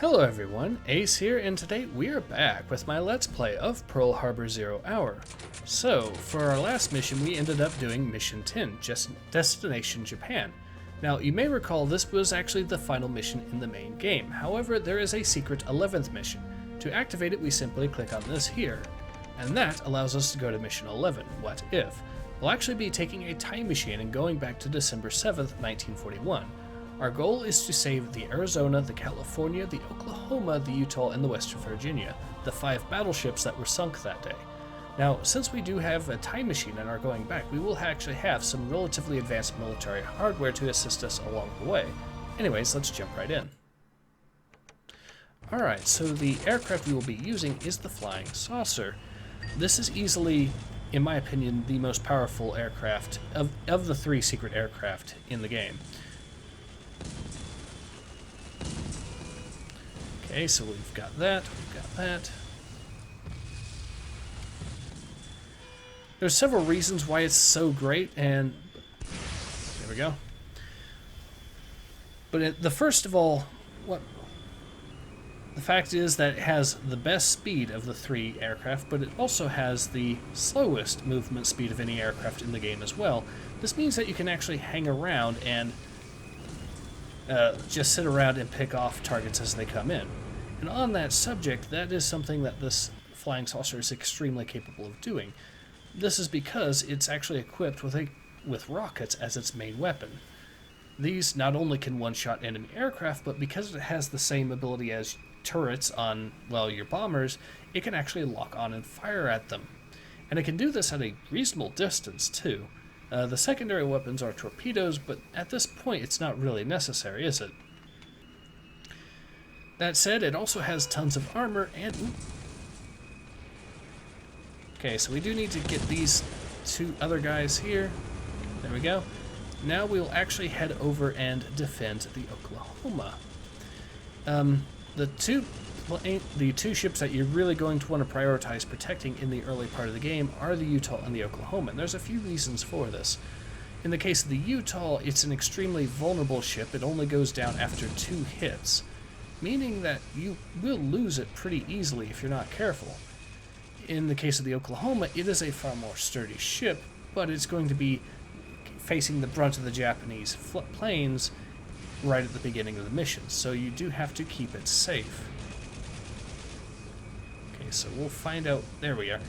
Hello everyone, Ace here, and today we are back with my Let's Play of Pearl Harbor 0 Hour. So, for our last mission we ended up doing Mission 10, Destination Japan. Now, you may recall this was actually the final mission in the main game. However, there is a secret 11th mission. To activate it, we simply click on this here, and that allows us to go to Mission 11, What If? We'll actually be taking a time machine and going back to December 7th, 1941. Our goal is to save the Arizona, the California, the Oklahoma, the Utah, and the Western Virginia, the 5 battleships that were sunk that day. Now, since we do have a time machine and are going back, we will actually have some relatively advanced military hardware to assist us along the way. Anyways, let's jump right in. Alright, so the aircraft we will be using is the Flying Saucer. This is easily, in my opinion, the most powerful aircraft of the 3 secret aircraft in the game. Okay, so we've got that, There's several reasons why it's so great, and there we go. But the first of all, the fact is that it has the best speed of the 3 aircraft, but it also has the slowest movement speed of any aircraft in the game as well. This means that you can actually hang around and just sit around and pick off targets as they come in. And on that subject, that is something that this Flying Saucer is extremely capable of doing. This is because it's actually equipped with rockets as its main weapon. These not only can one-shot enemy aircraft, but because it has the same ability as turrets on, well, your bombers, it can actually lock on and fire at them. And it can do this at a reasonable distance, too. The secondary weapons are torpedoes, but at this point it's not really necessary, is it? That said, it also has tons of armor and... Ooh. Okay, so we do need to get these 2 other guys here. There we go. Now we'll actually head over and defend the Oklahoma. The two ships that you're really going to want to prioritize protecting in the early part of the game are the Utah and the Oklahoma, and there's a few reasons for this. In the case of the Utah, it's an extremely vulnerable ship. It only goes down after 2 hits, meaning that you will lose it pretty easily if you're not careful. In the case of the Oklahoma, it is a far more sturdy ship, but it's going to be facing the brunt of the Japanese planes right at the beginning of the mission, so you do have to keep it safe. Okay, so we'll find out. There we are.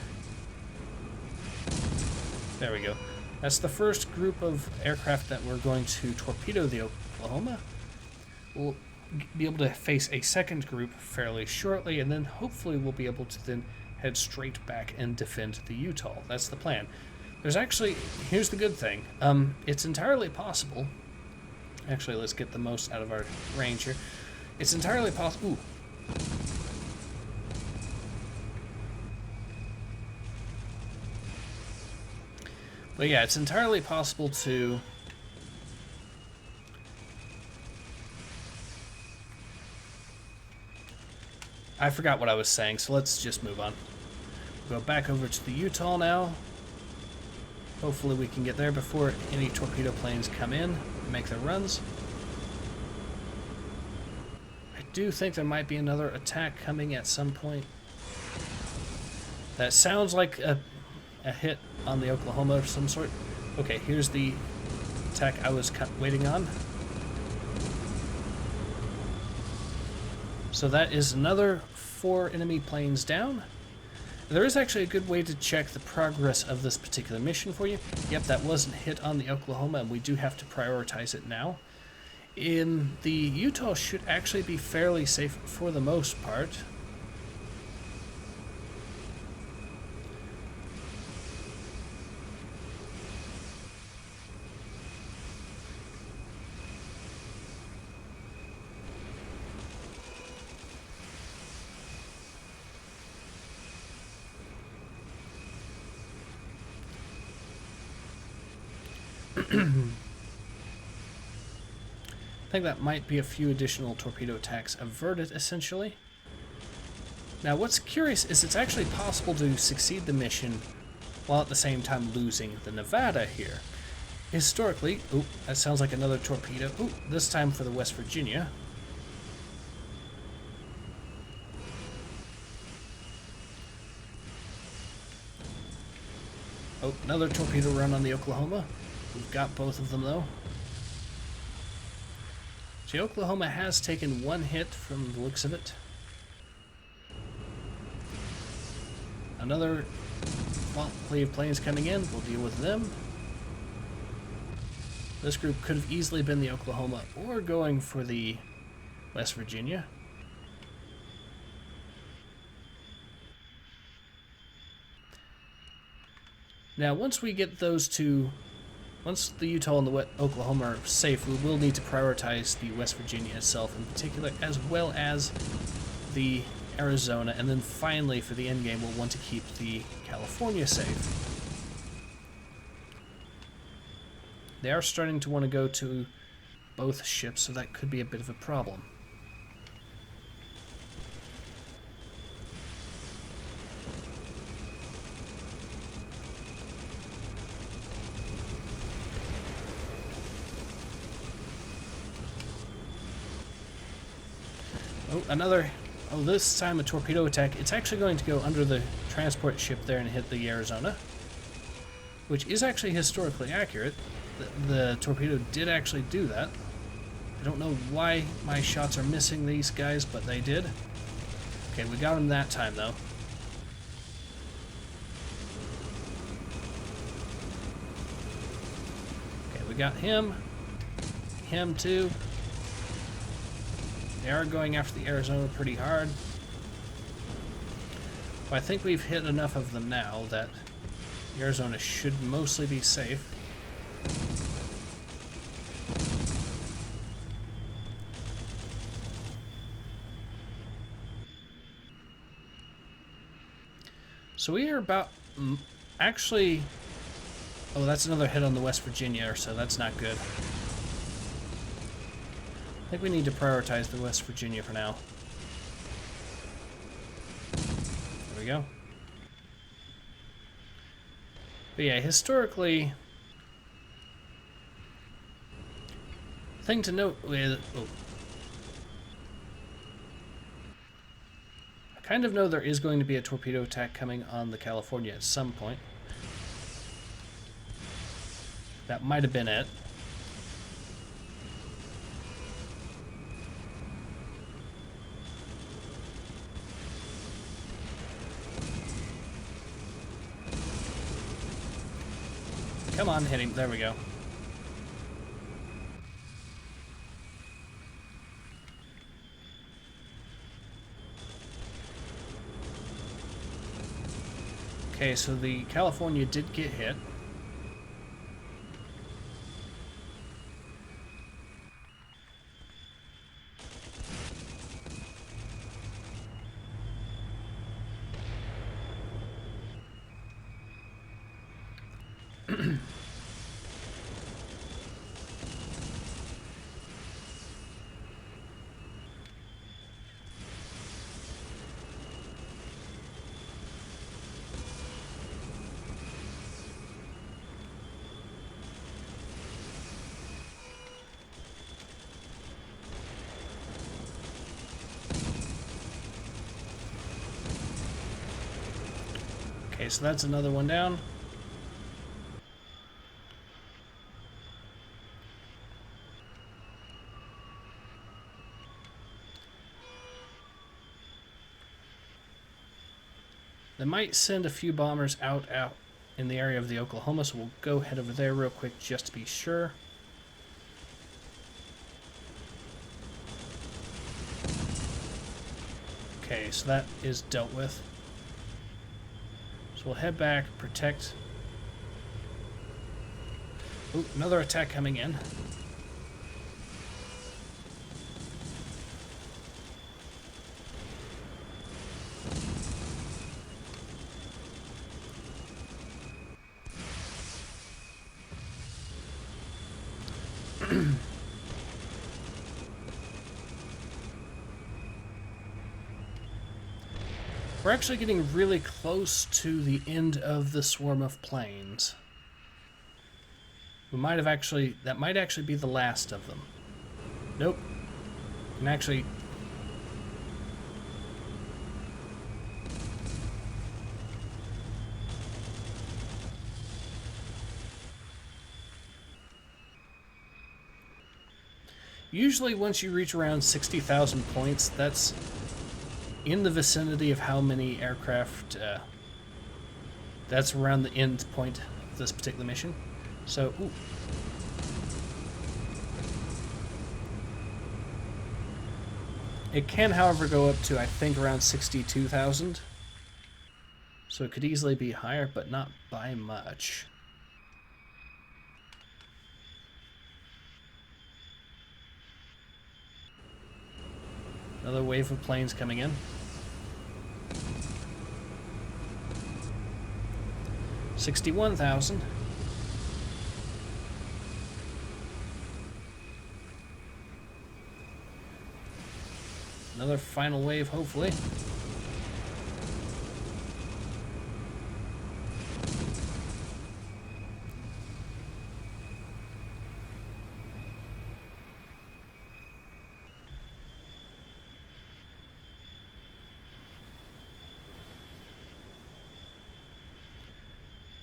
There we go. That's the first group of aircraft that we're going to torpedo the Oklahoma. We'll be able to face a second group fairly shortly, and then hopefully we'll be able to then head straight back and defend the Utah. That's the plan. There's actually, here's the good thing, it's entirely possible, actually let's get the most out of our range here, it's entirely possible, ooh. But yeah, it's entirely possible to I forgot what I was saying, so let's just move on. Go back over to the Utah now. Hopefully we can get there before any torpedo planes come in and make their runs. I do think there might be another attack coming at some point. That sounds like a hit on the Oklahoma of some sort. Okay, here's the attack I was waiting on. So that is another 4 enemy planes down. There is actually a good way to check the progress of this particular mission for you. Yep, that wasn't hit on the Oklahoma, and we do have to prioritize it now. The Utah should actually be fairly safe for the most part. I think that might be a few additional torpedo attacks averted, essentially. Now, what's curious is it's actually possible to succeed the mission while at the same time losing the Nevada here. Historically, ooh, that sounds like another torpedo. Ooh, this time for the West Virginia. Oh, another torpedo run on the Oklahoma. We've got both of them, though. See, Oklahoma has taken one hit from the looks of it. Another fleet of planes coming in. We'll deal with them. This group could have easily been the Oklahoma or going for the West Virginia. Now, once we get those two, once the Utah and the Oklahoma are safe, we will need to prioritize the West Virginia itself in particular, as well as the Arizona, and then finally, for the end game, we'll want to keep the California safe. They are starting to want to go to both ships, so that could be a bit of a problem. Oh, another... Oh, this time a torpedo attack. It's actually going to go under the transport ship there and hit the Arizona, which is actually historically accurate. The torpedo did actually do that. I don't know why my shots are missing these guys, but they did. Okay, we got him that time, though. Okay, we got him. Him, too. They are going after the Arizona pretty hard. But I think we've hit enough of them now that the Arizona should mostly be safe. So we are about... Actually... Oh, that's another hit on the West Virginia, so that's not good. I think we need to prioritize the West Virginia for now. There we go. But yeah, historically... Thing to note with... Oh. I kind of know there is going to be a torpedo attack coming on the California at some point. That might have been it. Come on, hit him. There we go. Okay, so the California did get hit. Okay, so that's another one down. They might send a few bombers out in the area of the Oklahoma, so we'll go head over there real quick just to be sure. Okay, so that is dealt with. So we'll head back, protect. Ooh, another attack coming in. We're actually getting really close to the end of the swarm of planes. We might have actually... That might actually be the last of them. Nope. And actually... Usually once you reach around 60,000 points, that's in the vicinity of how many aircraft, that's around the end point of this particular mission. So, ooh. It can, however, go up to, I think, around 62,000. So it could easily be higher, but not by much. Another wave of planes coming in. $61,000. Another final wave, hopefully.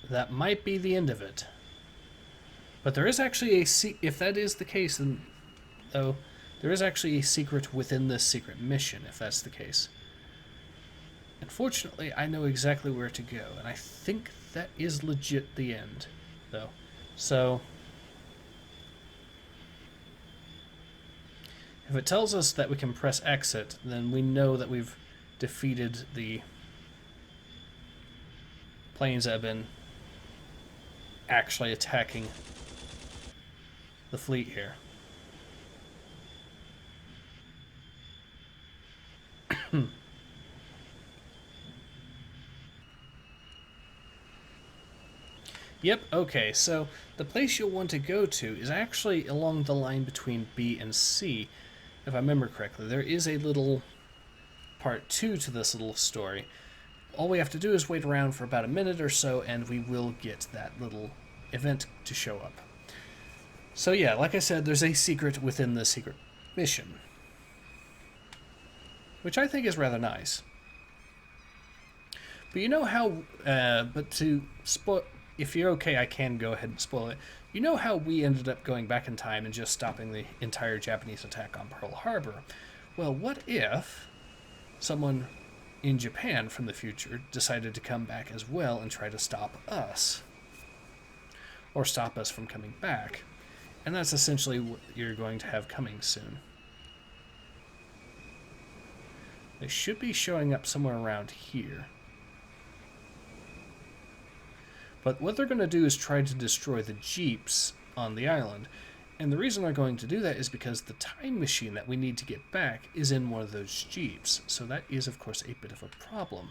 That might be the end of it. But there is actually if that is the case, then, though, there is actually a secret within this secret mission, if that's the case. Unfortunately, I know exactly where to go, and I think that is legit the end, though. So, if it tells us that we can press exit, then we know that we've defeated the planes that have been actually attacking the fleet here. Yep, okay, so the place you'll want to go to is actually along the line between B and C, if I remember correctly. There is a little part 2 to this little story. All we have to do is wait around for about a minute or so, and we will get that little event to show up. So yeah, like I said, there's a secret within the secret mission, which I think is rather nice. But you know how, but to spoil, if you're okay, I can go ahead and spoil it. You know how we ended up going back in time and just stopping the entire Japanese attack on Pearl Harbor? Well, what if someone in Japan from the future decided to come back as well and try to stop us? Or stop us from coming back? And that's essentially what you're going to have coming soon. They should be showing up somewhere around here. But what they're going to do is try to destroy the jeeps on the island. And the reason they're going to do that is because the time machine that we need to get back is in one of those jeeps. So that is, of course, a bit of a problem.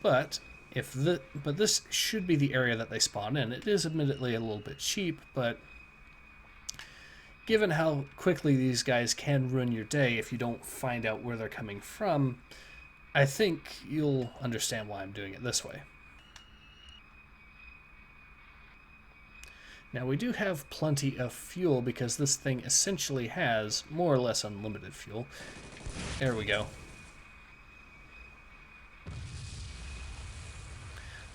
But this should be the area that they spawn in. It is admittedly a little bit cheap, but given how quickly these guys can ruin your day if you don't find out where they're coming from, I think you'll understand why I'm doing it this way. Now, we do have plenty of fuel because this thing essentially has more or less unlimited fuel. There we go.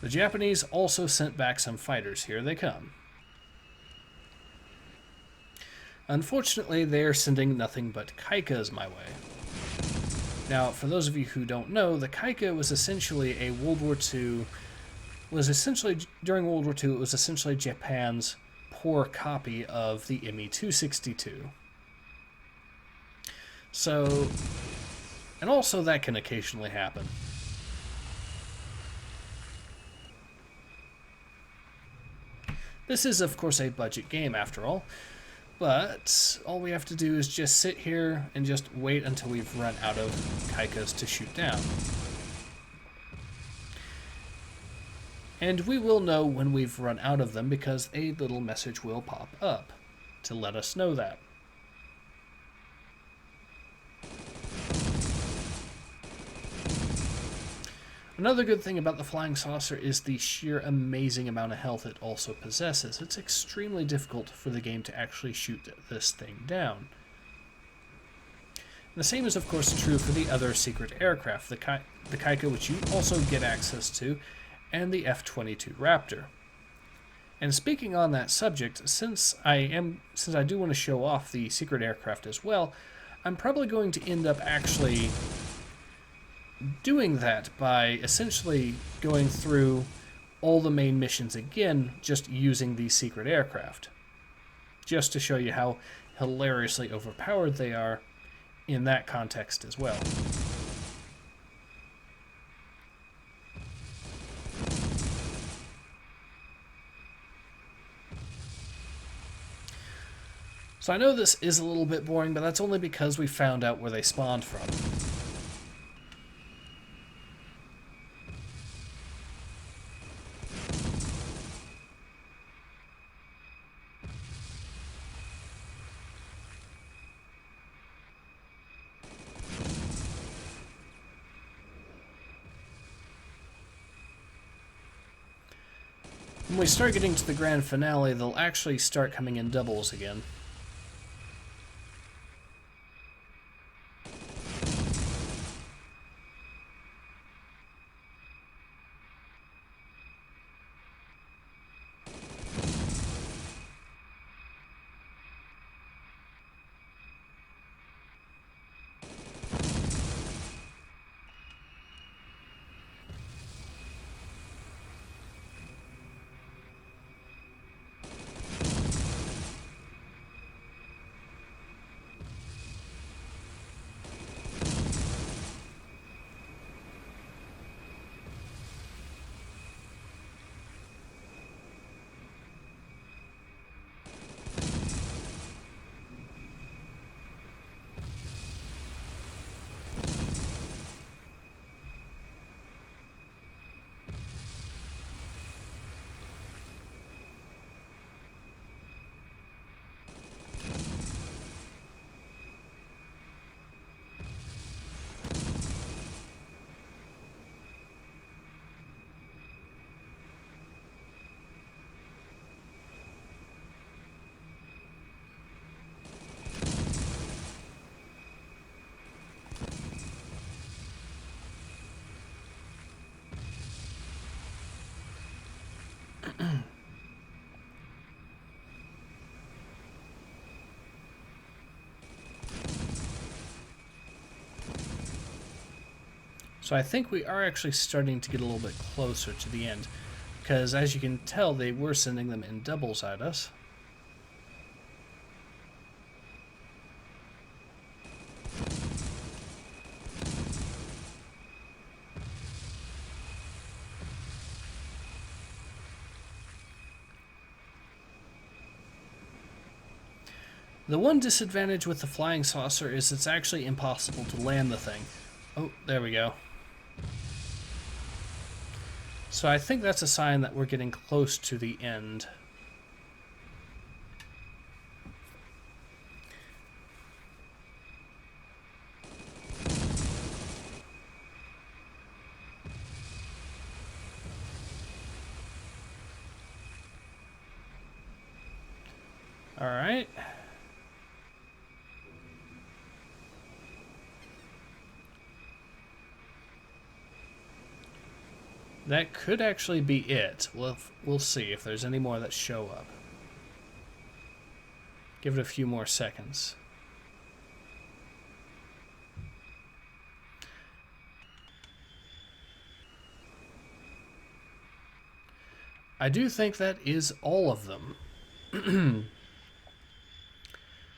The Japanese also sent back some fighters. Here they come. Unfortunately, they are sending nothing but Kaikas my way. Now, for those of you who don't know, the Kaika was essentially a during World War II, it was essentially Japan's poor copy of the Me-262. So, and also that can occasionally happen. This is, of course, a budget game after all, but all we have to do is just sit here and just wait until we've run out of Kaikas to shoot down. And we will know when we've run out of them because a little message will pop up to let us know that. Another good thing about the flying saucer is the sheer amazing amount of health it also possesses. It's extremely difficult for the game to actually shoot this thing down. And the same is of course true for the other secret aircraft, the Kaika, which you also get access to, and the F-22 Raptor. And speaking on that subject, since I do want to show off the secret aircraft as well, I'm probably going to end up actually doing that by essentially going through all the main missions again, just using these secret aircraft. Just to show you how hilariously overpowered they are in that context as well. So I know this is a little bit boring, but that's only because we found out where they spawned from. When we start getting to the grand finale, they'll actually start coming in doubles again. So I think we are actually starting to get a little bit closer to the end, because as you can tell, they were sending them in doubles at us. The one disadvantage with the flying saucer is it's actually impossible to land the thing. Oh, there we go. So I think that's a sign that we're getting close to the end. All right. That could actually be it. We'll see if there's any more that show up. Give it a few more seconds. I do think that is all of them.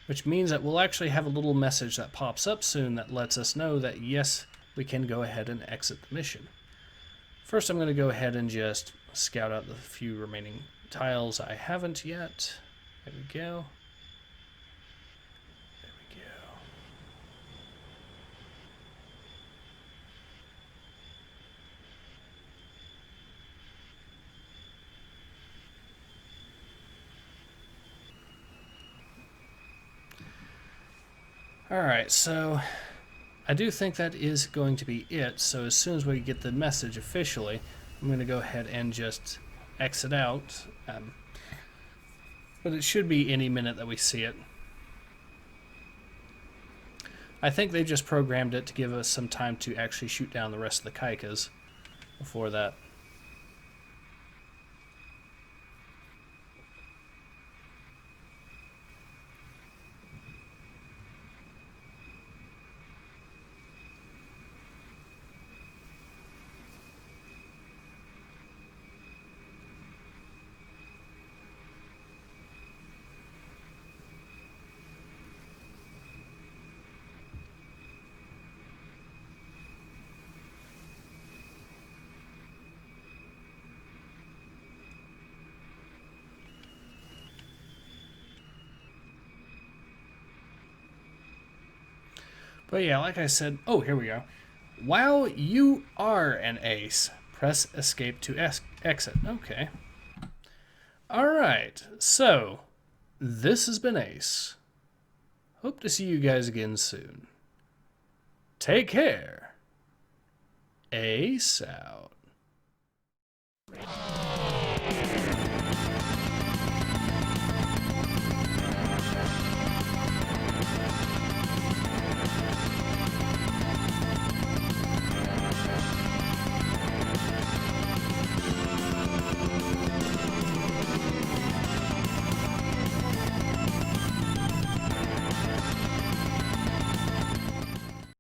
Which means that we'll actually have a little message that pops up soon that lets us know that yes, we can go ahead and exit the mission. First, I'm going to go ahead and just scout out the few remaining tiles I haven't yet. There we go. There we go. Alright, so I do think that is going to be it, so as soon as we get the message officially, I'm going to go ahead and just exit out. But it should be any minute that we see it. I think they just programmed it to give us some time to actually shoot down the rest of the Kaikas before that. But yeah, like I said, oh, here we go. While you are an ace, press escape to exit. Okay. Alright, so this has been Ace. Hope to see you guys again soon. Take care. Ace out.